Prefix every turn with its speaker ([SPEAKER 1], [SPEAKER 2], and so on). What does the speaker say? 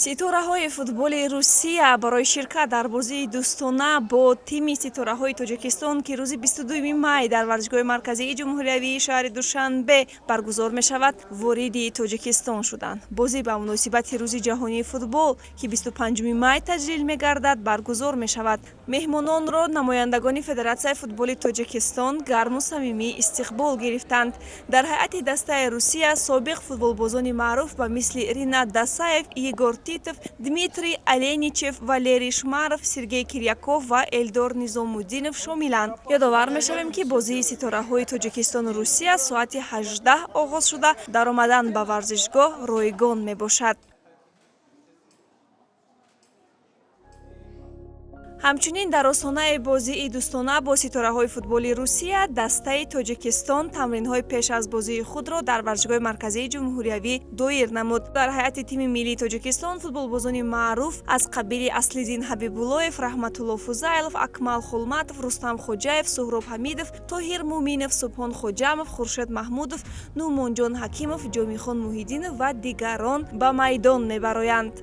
[SPEAKER 1] ситораҳои футболи Русия барои ширкат дар бозии дӯстона бо тими ситораҳои Тоҷикистон ки рӯзи 22 май дар варзишгоҳи марказии ҷумҳуриявии шаҳри Душанбе баргузор мешавад, вориди Тоҷикистон шуданд. Бозӣ ба муносибати рӯзи ҷаҳонии футбол ки 25 май таҷлил мегардад баргузор мешавад. меҳмононро намояндагони Федератсияи футболи Тоҷикистон гарму самимӣ истиқбол гирифтанд. Дар ҳайати дастаи Русия собиқ футболбозони маъруф ба мисли Ринат Дасаев, Егор Титов, Дмитрий Аленичев, Валерий Шмаров, Сергей Кирьяков ва Элдор Низомуддинов шомиланд. Ёдовар мешавем ки бозии ситораҳои Тоҷикистону Русия соати 18 оғоз шуда даромадан ба варзишгоҳ ройгон мебошад. ҳамчунин дар осонаи бозии дӯстона бо ситораҳои футболи Русия дастаи Тоҷикистон тамринҳои пеш аз бозии худро дар варзишгоҳи марказии ҷумҳуриявӣ доир намуд. Дар ҳайати тими миллии Тоҷикистон футболбозони маъруф аз қабили Аслиддин Ҳабибуллоев, Раҳматулло Фузайлов, Акмал Хулматов, Рустам Хоҷаев, Суҳроб Ҳамидов, Тоҳир Муъминов, Субҳон Хоҷамов, Хуршед Маҳмудов, Нуъмонҷон Ҳакимов, Ҷомихон Муҳиддинов ва дигарон ба майдон мебароянд.